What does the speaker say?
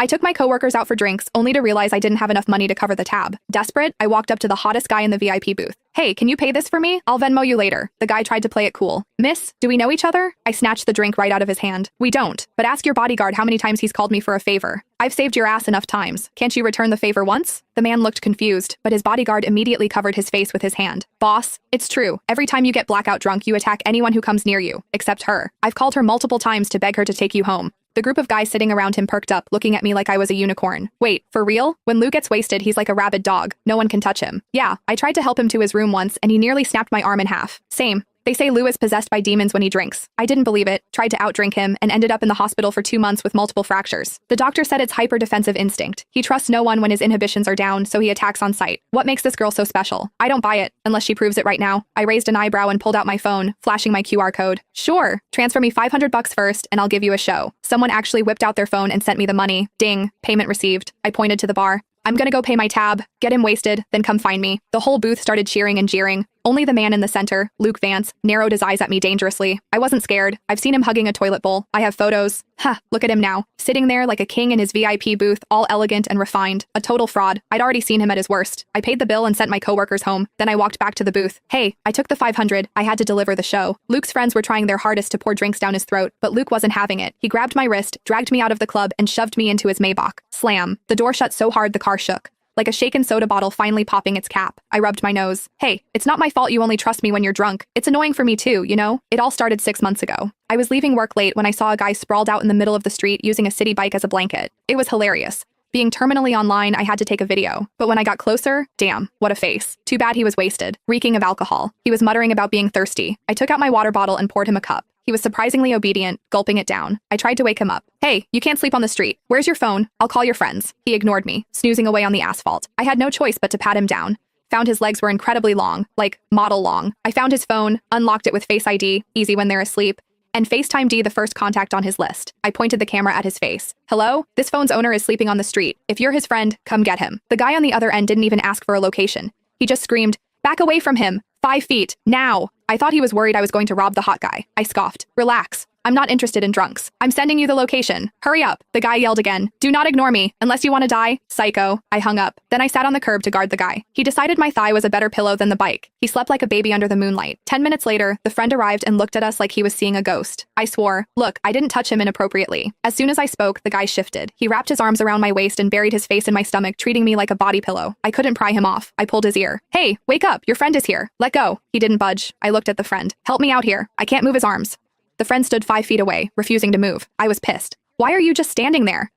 I took my coworkers out for drinks, only to realize I didn't have enough money to cover the tab. Desperate, I walked up to the hottest guy in the VIP booth. Hey, can you pay this for me? I'll Venmo you later. The guy tried to play it cool. Miss, do we know each other? I snatched the drink right out of his hand. We don't, but ask your bodyguard how many times he's called me for a favor. I've saved your ass enough times. Can't you return the favor once? The man looked confused, but his bodyguard immediately covered his face with his hand. Boss, it's true. Every time you get blackout drunk, you attack anyone who comes near you, except her. I've called her multiple times to beg her to take you home. The group of guys sitting around him perked up, looking at me like I was a unicorn. Wait, for real? When Lou gets wasted, he's like a rabid dog. No one can touch him. Yeah, I tried to help him to his room once, and he nearly snapped my arm in half. Same. They say Lou is possessed by demons when he drinks. I didn't believe it, tried to outdrink him, and ended up in the hospital for 2 months with multiple fractures. The doctor said it's hyper-defensive instinct. He trusts no one when his inhibitions are down, so he attacks on sight. What makes this girl so special? I don't buy it, unless she proves it right now. I raised an eyebrow and pulled out my phone, flashing my QR code. Sure, transfer me $500 first, and I'll give you a show. Someone actually whipped out their phone and sent me the money. Ding, payment received. I pointed to the bar. I'm gonna go pay my tab, get him wasted, then come find me. The whole booth started cheering and jeering. Only the man in the center, Luke Vance, narrowed his eyes at me dangerously. I wasn't scared. I've seen him hugging a toilet bowl. I have photos. Look at him now, sitting there like a king in his VIP booth, all elegant and refined. A total fraud. I'd already seen him at his worst. I paid the bill and sent my coworkers home. Then I walked back to the booth. Hey, I took the 500. I had to deliver the show. Luke's friends were trying their hardest to pour drinks down his throat, but Luke wasn't having it. He grabbed my wrist, dragged me out of the club, and shoved me into his Maybach. Slam. The door shut so hard the car shook. Like a shaken soda bottle finally popping its cap. I rubbed my nose. Hey, it's not my fault you only trust me when you're drunk. It's annoying for me too, you know? It all started 6 months ago. I was leaving work late when I saw a guy sprawled out in the middle of the street using a city bike as a blanket. It was hilarious. Being terminally online, I had to take a video. But when I got closer, damn, what a face. Too bad he was wasted, reeking of alcohol. He was muttering about being thirsty. I took out my water bottle and poured him a cup. He was surprisingly obedient, gulping it down. I tried to wake him up. Hey, you can't sleep on the street. Where's your phone? I'll call your friends. He ignored me, snoozing away on the asphalt. I had no choice but to pat him down. Found his legs were incredibly long, like model long. I found his phone, unlocked it with Face ID, easy when they're asleep, and FaceTime D the first contact on his list. I pointed the camera at his face. Hello? This phone's owner is sleeping on the street. If you're his friend, come get him. The guy on the other end didn't even ask for a location. He just screamed, back away from him. 5 feet. Now. I thought he was worried I was going to rob the hot guy. I scoffed. Relax. I'm not interested in drunks. I'm sending you the location. Hurry up. The guy yelled again. Do not ignore me, unless you want to die. Psycho. I hung up. Then I sat on the curb to guard the guy. He decided my thigh was a better pillow than the bike. He slept like a baby under the moonlight. 10 minutes later, the friend arrived and looked at us like he was seeing a ghost. I swore. Look, I didn't touch him inappropriately. As soon as I spoke, the guy shifted. He wrapped his arms around my waist and buried his face in my stomach, treating me like a body pillow. I couldn't pry him off. I pulled his ear. Hey, wake up. Your friend is here. Let go. He didn't budge. I looked at the friend. Help me out here. I can't move his arms. The friend stood 5 feet away, refusing to move. I was pissed. Why are you just standing there?